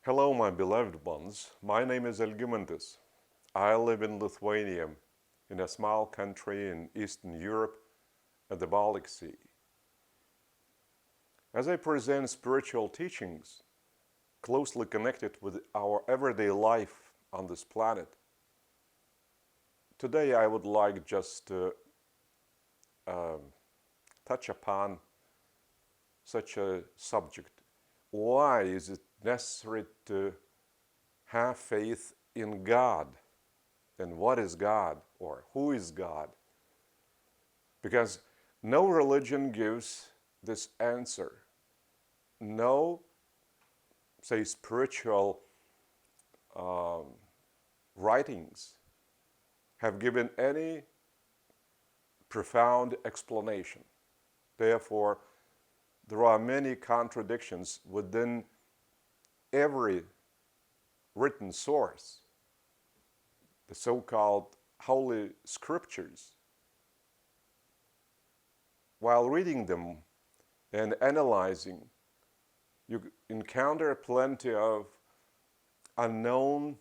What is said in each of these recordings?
Hello, my beloved ones. My name is Algimantas. I live in Lithuania, in a small country in Eastern Europe at the Baltic Sea. As I present spiritual teachings closely connected with our everyday life on this planet, today I would like just to touch upon such a subject. Why is it necessary to have faith in God? And what is God, or who is God? Because no religion gives this answer. No, say, spiritual writings have given any profound explanation. Therefore, there are many contradictions within every written source, the so-called Holy Scriptures. While reading them and analyzing, you encounter plenty of unknown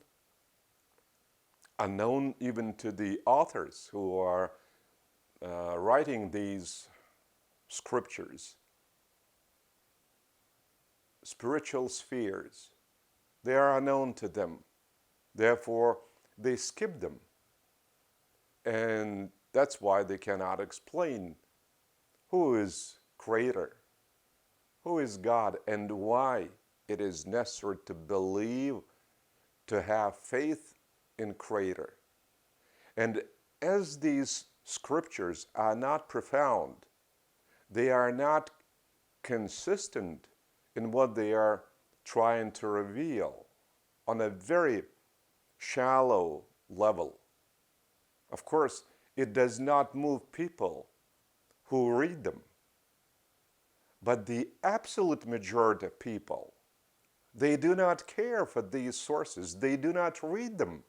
even to the authors who are writing these scriptures. Spiritual spheres, they are unknown to them. Therefore, they skip them. And that's why they cannot explain who is Creator, who is God, and why it is necessary to believe, to have faith in Creator. And as these scriptures are not profound, they are not consistent in what they are trying to reveal on a very shallow level. Of course, it does not move people who read them. But the absolute majority of people, they do not care for these sources. They do not read them.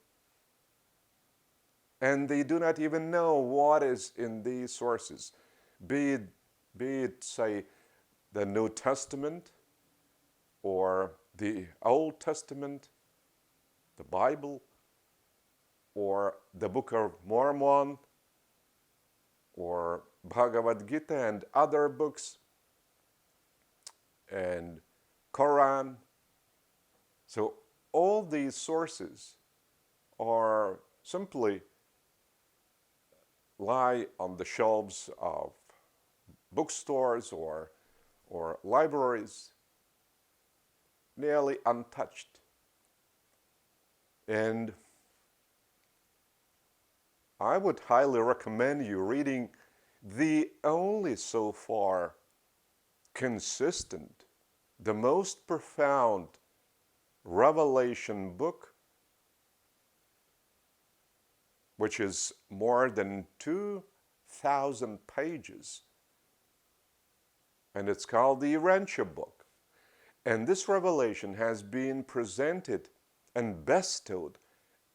And they do not even know what is in these sources, be it, say, the New Testament, or the Old Testament, the Bible, or the Book of Mormon, or Bhagavad Gita and other books, and Quran. So all these sources are simply lie on the shelves of bookstores or libraries, nearly untouched. And I would highly recommend you reading the only so far consistent, the most profound revelation book, which is more than 2,000 pages. And it's called the Urantia book. And this revelation has been presented and bestowed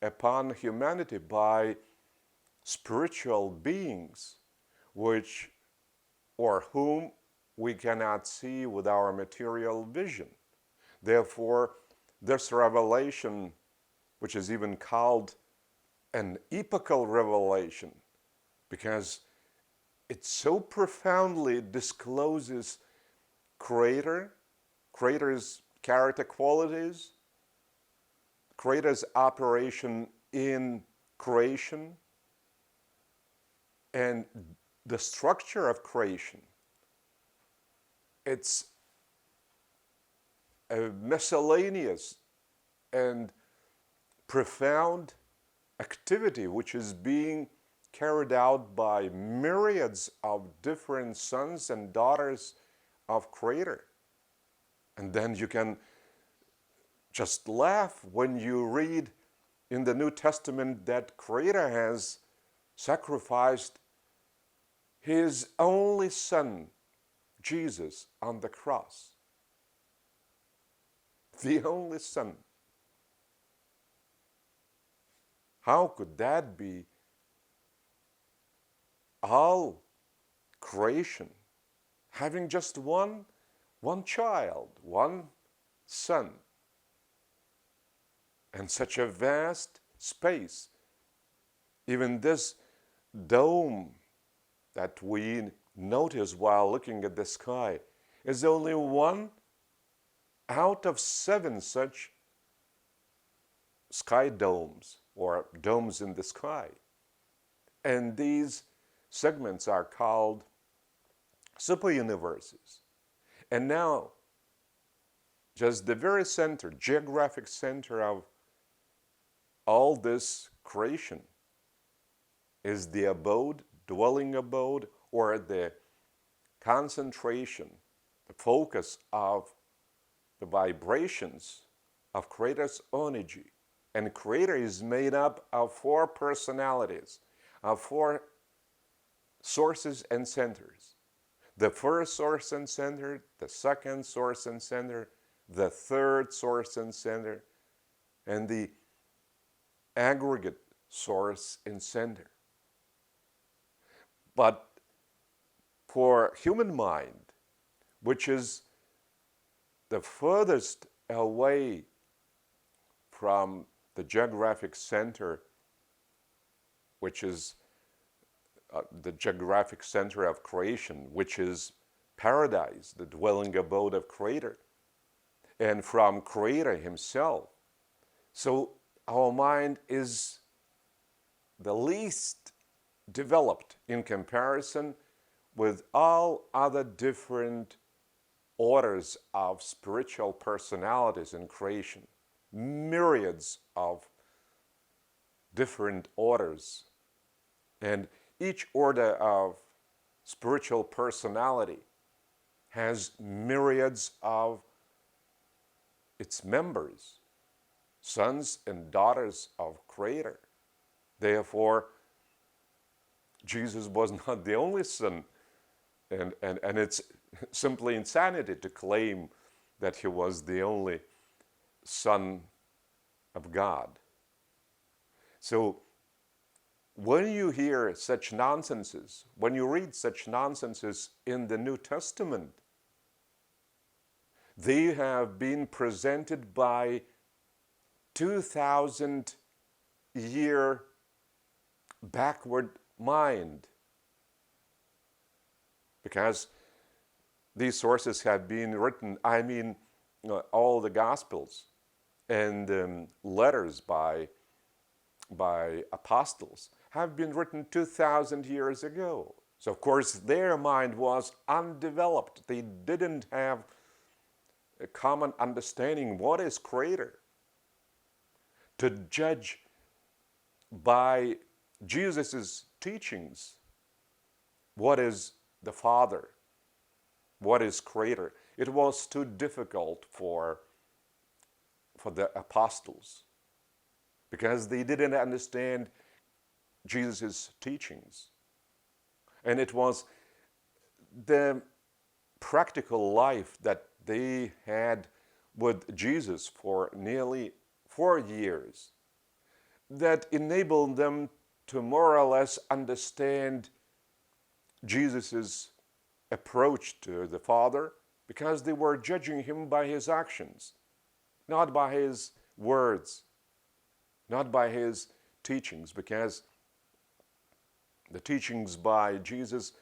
upon humanity by spiritual beings, whom we cannot see with our material vision. Therefore, this revelation, which is even called an epochal revelation, because it so profoundly discloses Creator's character qualities, Creator's operation in creation, and the structure of creation. It's a miscellaneous and profound activity which is being carried out by myriads of different sons and daughters of Creator. And then you can just laugh when you read in the New Testament that Creator has sacrificed His only Son, Jesus, on the cross. The only Son. How could that be all creation having just one child, one son? and such a vast space. Even this dome that we notice while looking at the sky is only one out of 7 such sky domes or domes in the sky. And these segments are called superuniverses. And now, just the very center, geographic center of all this creation is the abode, dwelling abode, or the concentration, the focus of the vibrations of Creator's energy. And Creator is made up of 4 personalities, of 4 sources and centers. The first source and center, the second source and center, the third source and center, and the aggregate source and center. But for human mind, which is the furthest away from the geographic center, which is the geographic center of creation, which is paradise, the dwelling abode of Creator, and from Creator himself. So our mind is the least developed in comparison with all other different orders of spiritual personalities in creation, myriads of different orders. And each order of spiritual personality has myriads of its members, sons and daughters of Creator. Therefore, Jesus was not the only son, and it's simply insanity to claim that he was the only Son of God. So when you hear such nonsenses, when you read such nonsenses in the New Testament, they have been presented by 2,000-year backward mind, because these sources have been written, all the Gospels and letters by apostles have been written 2,000 years ago. So of course their mind was undeveloped. They didn't have a common understanding what is Creator. To judge by Jesus' teachings what is the Father, what is Creator, it was too difficult for the apostles, because they didn't understand Jesus' teachings. And it was the practical life that they had with Jesus for nearly 4 years that enabled them to more or less understand Jesus' approach to the Father, because they were judging him by his actions, not by his words, not by his teachings, because the teachings by Jesus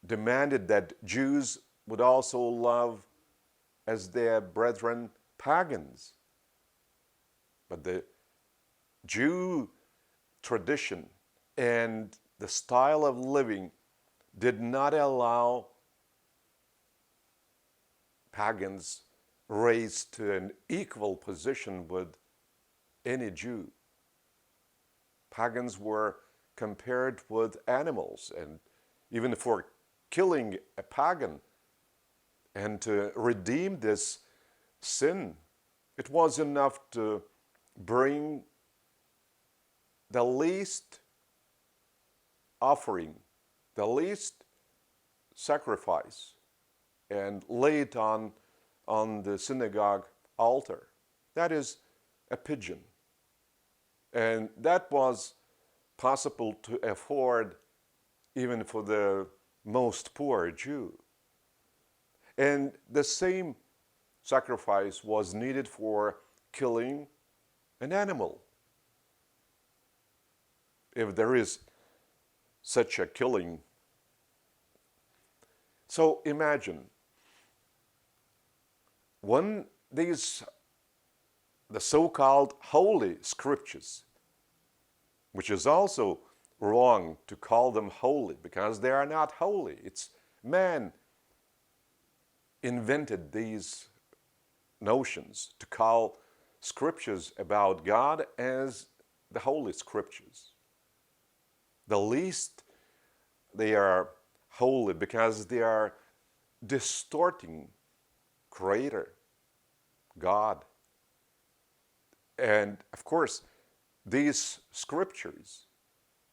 demanded that Jews would also love as their brethren pagans. But the Jew tradition and the style of living did not allow pagans raised to an equal position with any Jew. Pagans were compared with animals, and even for killing a pagan and to redeem this sin, it was enough to bring the least offering, the least sacrifice, and lay it on the synagogue altar. That is a pigeon. And that was possible to afford even for the most poor Jew. And the same sacrifice was needed for killing an animal. If there is such a killing. So imagine when the so-called holy scriptures, which is also wrong to call them holy because they are not holy. It's man invented these notions to call scriptures about God as the holy scriptures. The least they are holy because they are distorting Creator, God. And of course, these scriptures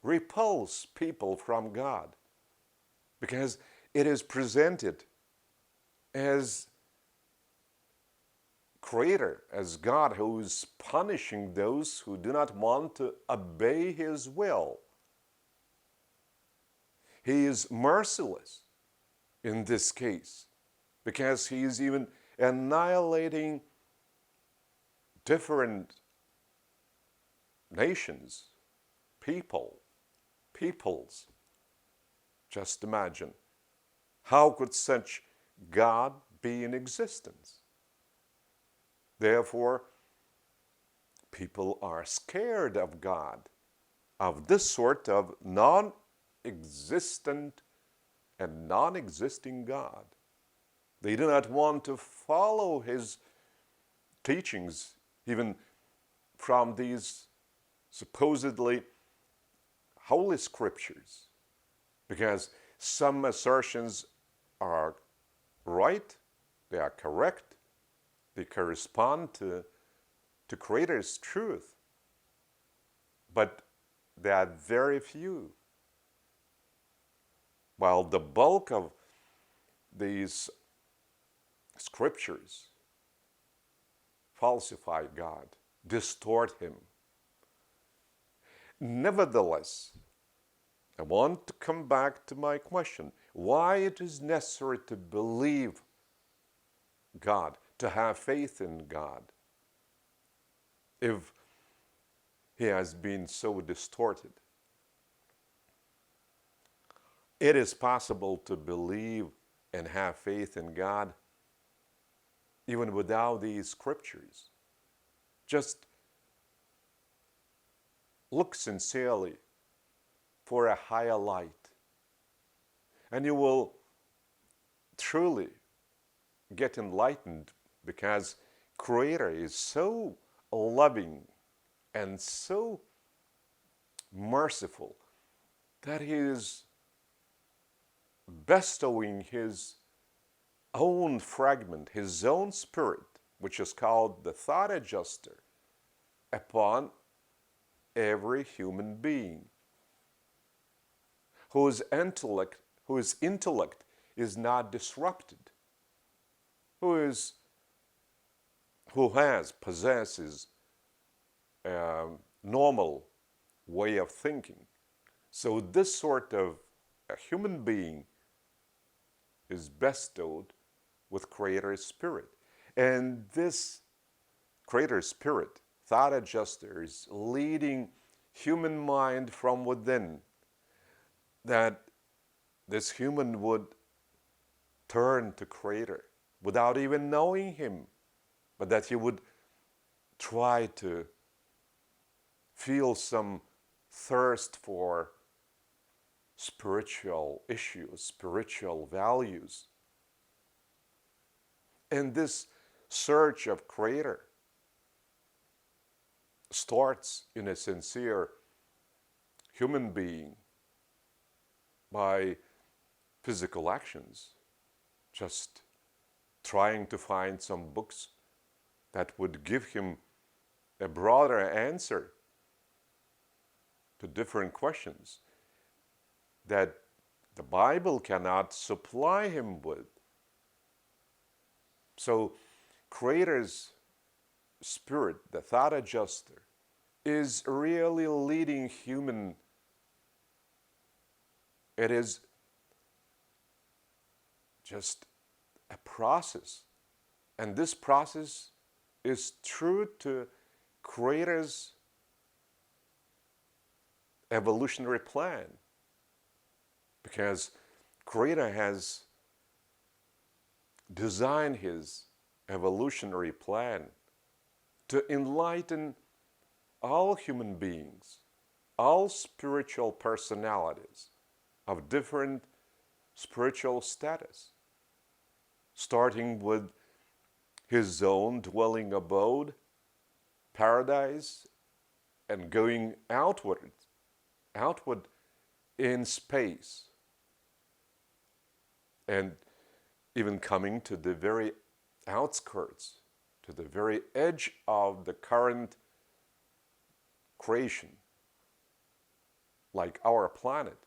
repulse people from God because it is presented as Creator, as God who is punishing those who do not want to obey His will. He is merciless in this case because He is even annihilating different nations, peoples. Just imagine, how could such God be in existence? Therefore, people are scared of God, of this sort of non-existent and non-existing God. They do not want to follow His teachings, even from these supposedly holy scriptures, because some assertions are right, they are correct, they correspond to Creator's truth, but there are very few. While the bulk of these scriptures falsify God, distort Him. Nevertheless, I want to come back to my question, why it is necessary to believe God, to have faith in God, if He has been so distorted. It is possible to believe and have faith in God even without these scriptures. Just look sincerely for a higher light, and you will truly get enlightened, because Creator is so loving and so merciful that He is bestowing His own fragment, His own Spirit, which is called the thought adjuster, upon every human being whose intellect is not disrupted, possesses a normal way of thinking. So this sort of a human being is bestowed with Creator's Spirit. And this Creator Spirit, thought adjuster, is leading human mind from within, that this human would turn to Creator without even knowing Him, but that he would try to feel some thirst for spiritual issues, spiritual values. And this search of Creator starts in a sincere human being by physical actions, just trying to find some books that would give him a broader answer to different questions that the Bible cannot supply him with. So Creator's Spirit, the thought adjuster, is really leading human. It is just a process. And this process is true to Creator's evolutionary plan, because Creator has designed his evolutionary plan to enlighten all human beings, all spiritual personalities of different spiritual status, starting with his own dwelling abode, paradise, and going outward in space, and even coming to the very outskirts, to the very edge of the current creation, like our planet.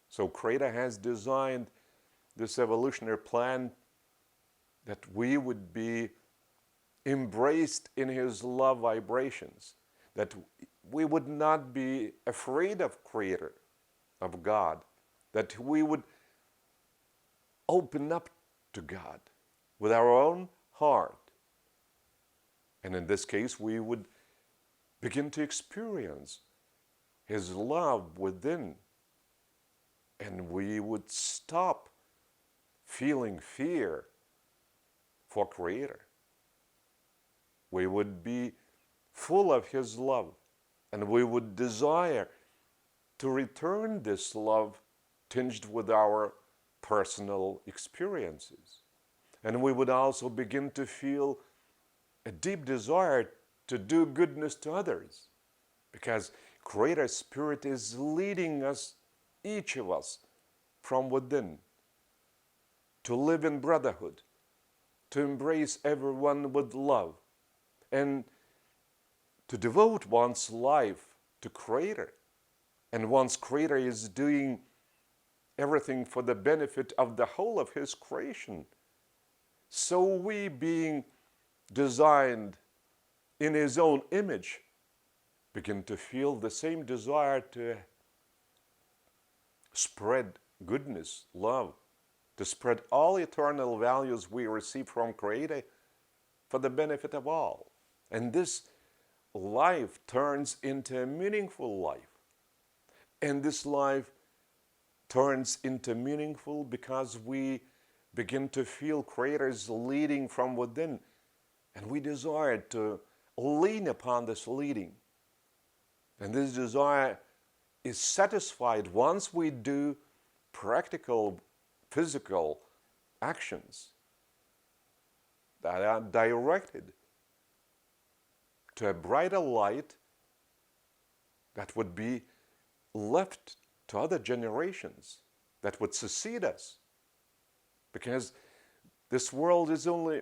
So Creator has designed this evolutionary plan that we would be embraced in his love vibrations, that we would not be afraid of Creator, of God, that we would open up to God with our own heart. And in this case, we would begin to experience his love within, and we would stop feeling fear for Creator. We would be full of his love, and we would desire to return this love tinged with our personal experiences. And we would also begin to feel a deep desire to do goodness to others, because Creator Spirit is leading us, each of us, from within, to live in brotherhood, to embrace everyone with love, and to devote one's life to Creator. And once Creator is doing everything for the benefit of the whole of his creation, so we, being designed in his own image, begin to feel the same desire to spread goodness, love, to spread all eternal values we receive from Creator for the benefit of all. And this life turns into a meaningful life. And this life turns into meaningful because we begin to feel Creator's leading from within, and we desire to lean upon this leading. And this desire is satisfied once we do practical, physical actions that are directed to a brighter light that would be left to other generations, that would succeed us. Because this world is only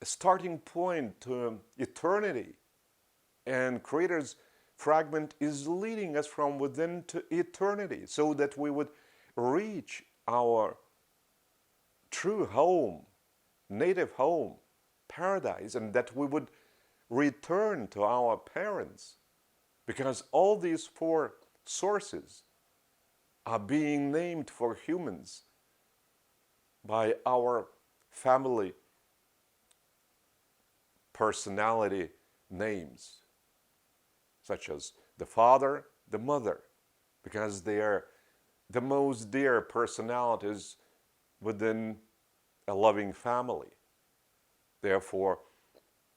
a starting point to eternity, and Creator's fragment is leading us from within to eternity, so that we would reach our true home, native home, paradise, and that we would return to our parents, because all these four sources are being named for humans by our family personality names, such as the father, the mother, because they are the most dear personalities within a loving family. Therefore,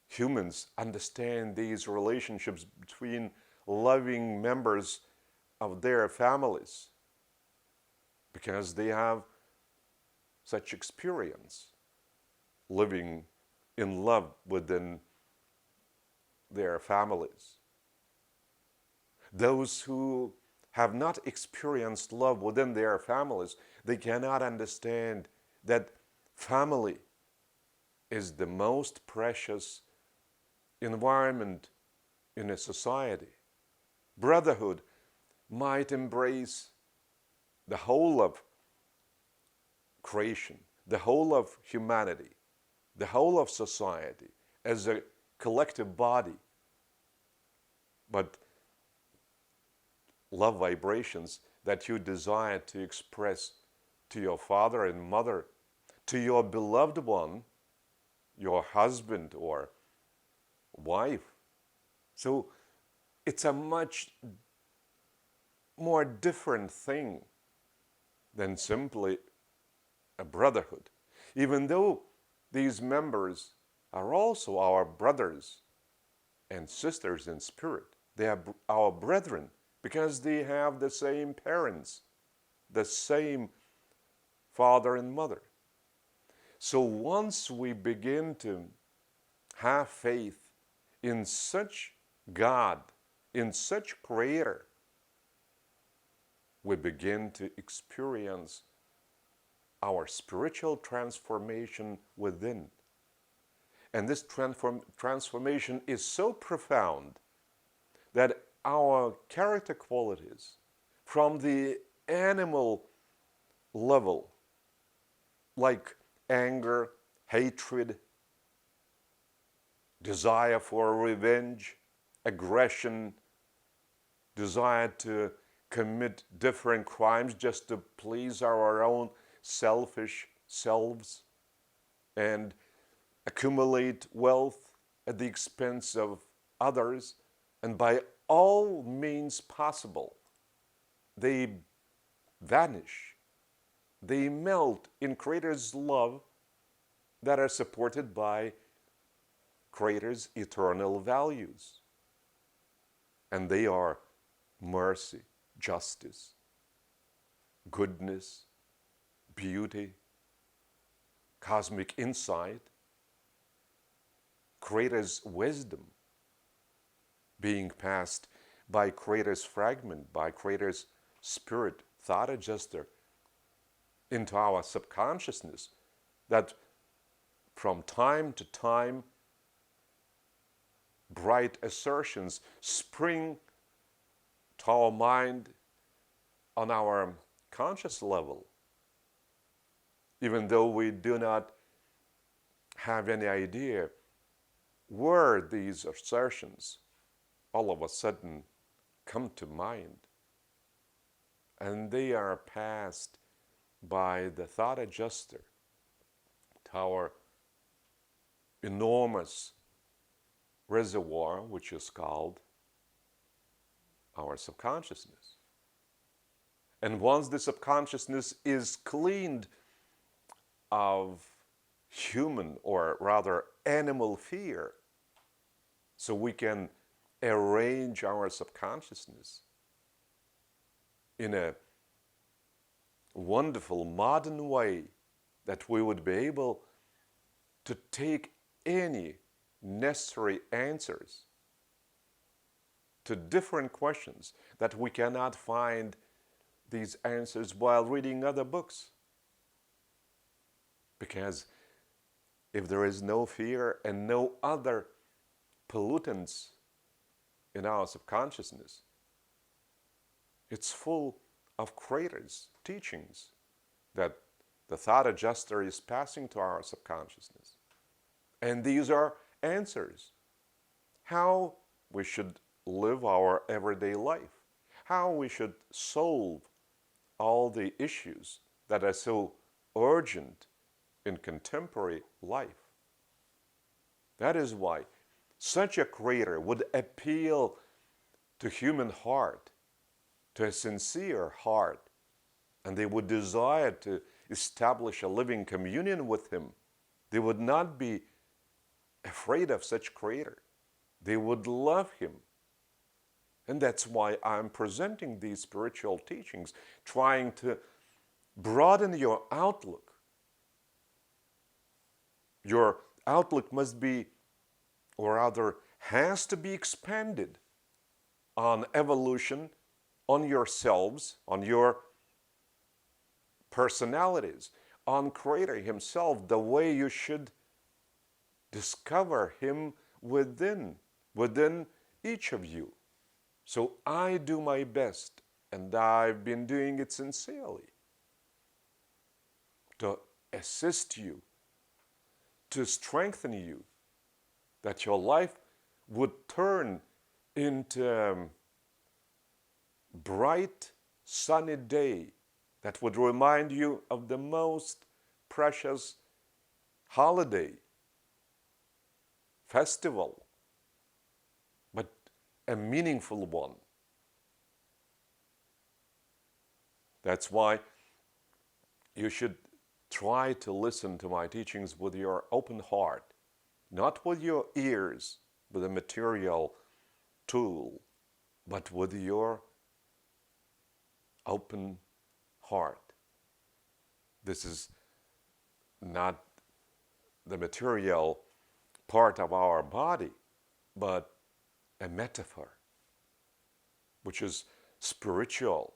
humans understand these relationships between loving members of their families because they have such experience living in love within their families. Those who have not experienced love within their families, they cannot understand that family is the most precious environment in a society. Brotherhood might embrace the whole of creation, the whole of humanity, the whole of society as a collective body. But love vibrations that you desire to express to your father and mother, to your beloved one, your husband or wife. So it's a much more different thing than simply a brotherhood. Even though these members are also our brothers and sisters in spirit, they are our brethren because they have the same parents, the same father and mother. So once we begin to have faith in such God, in such Creator, we begin to experience our spiritual transformation within. And this transformation is so profound that our character qualities from the animal level, like anger, hatred, desire for revenge, aggression, desire to commit different crimes just to please our own selfish selves and accumulate wealth at the expense of others, and by all means possible, they vanish. They melt in Creator's love that are supported by Creator's eternal values. And they are mercy, justice, goodness, beauty, cosmic insight, Creator's wisdom being passed by Creator's fragment, by Creator's spirit, thought adjuster, into our subconsciousness, that from time to time bright assertions spring to our mind on our conscious level, even though we do not have any idea where these assertions all of a sudden come to mind. And they are passed by the thought adjuster to our enormous reservoir, which is called our subconsciousness. And once the subconsciousness is cleaned of human, or rather animal fear, so we can arrange our subconsciousness in a wonderful modern way that we would be able to take any necessary answers to different questions that we cannot find these answers while reading other books. Because if there is no fear and no other pollutants in our subconsciousness, it's full of Creator's teachings that the thought adjuster is passing to our subconsciousness. And these are answers. How we should live our everyday life. How we should solve all the issues that are so urgent in contemporary life. That is why such a Creator would appeal to human heart, to a sincere heart, and they would desire to establish a living communion with Him. They would not be afraid of such Creator. They would love Him. And that's why I'm presenting these spiritual teachings, trying to broaden your outlook. Your outlook must be, or rather has to be, expanded on evolution, on yourselves, on your personalities, on Creator Himself, the way you should discover Him within each of you. So I do my best, and I've been doing it sincerely, to assist you, to strengthen you, that your life would turn into a bright, sunny day that would remind you of the most precious holiday festival, but a meaningful one. That's why you should try to listen to my teachings with your open heart, not with your ears, with a material tool, but with your open heart. This is not the material part of our body, but a metaphor, which is spiritual.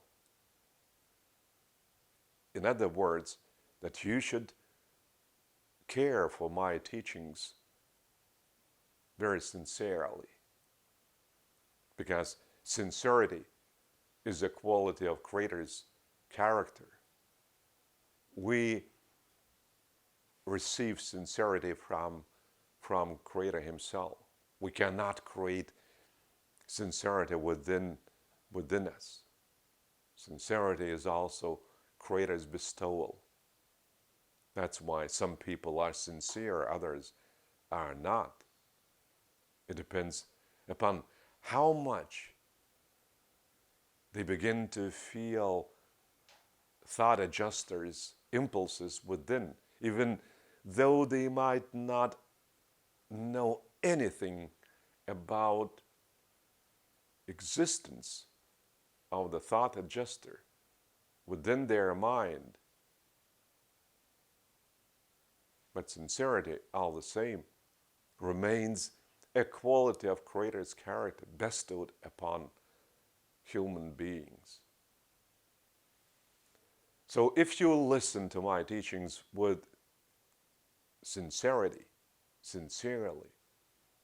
In other words, that you should care for my teachings very sincerely, because sincerity is a quality of Creator's character. We receive sincerity from Creator Himself. We cannot create sincerity within us. Sincerity is also Creator's bestowal. That's why some people are sincere, others are not. It depends upon how much they begin to feel thought adjusters, impulses within, even though they might not know anything about existence of the thought adjuster within their mind. But sincerity, all the same, remains a quality of Creator's character bestowed upon human beings. So if you listen to my teachings with sincerely,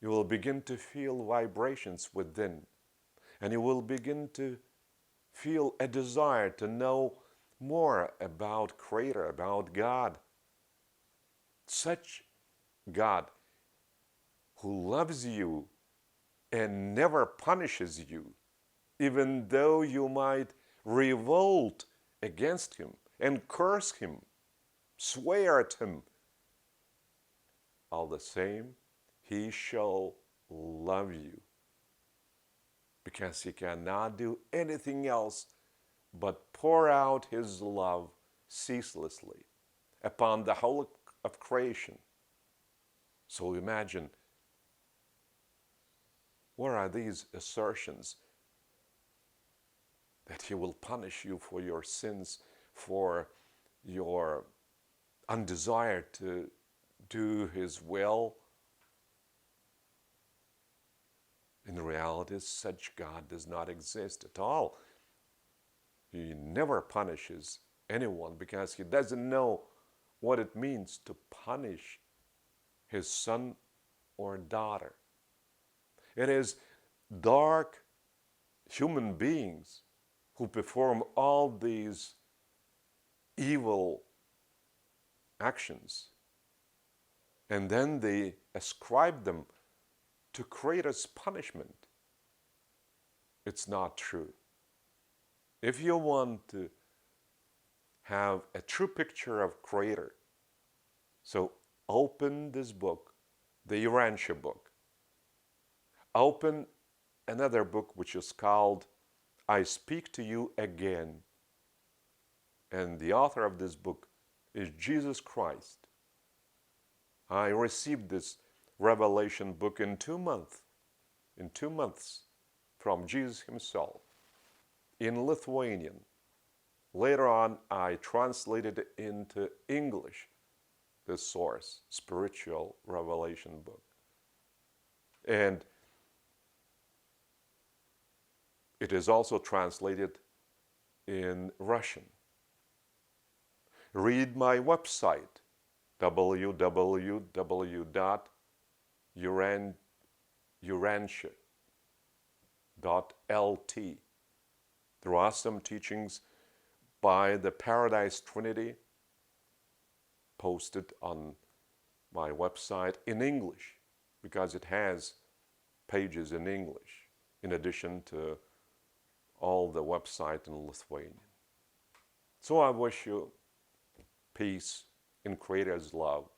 you will begin to feel vibrations within, and you will begin to feel a desire to know more about Creator, about God. Such God who loves you and never punishes you, even though you might revolt against Him and curse Him, swear at Him. All the same, He shall love you, because He cannot do anything else but pour out His love ceaselessly upon the whole of creation. So imagine, where are these assertions that He will punish you for your sins, for your undesire to do His will? In reality, such God does not exist at all. He never punishes anyone because He doesn't know what it means to punish His son or daughter. It is dark human beings who perform all these evil actions, and then they ascribe them to Creator's punishment. It's not true. If you want to have a true picture of Creator, so open this book, the Urantia book. Open another book which is called I Speak to You Again. And the author of this book is Jesus Christ. I received this revelation book in 2 months. In 2 months from Jesus Himself in Lithuanian. Later on, I translated it into English, this source, spiritual revelation book. And it is also translated in Russian. Read my website, www.urantia.lt. There are some teachings by the Paradise Trinity posted on my website in English, because it has pages in English, in addition to all the website in Lithuanian. So I wish you peace in Creator's love.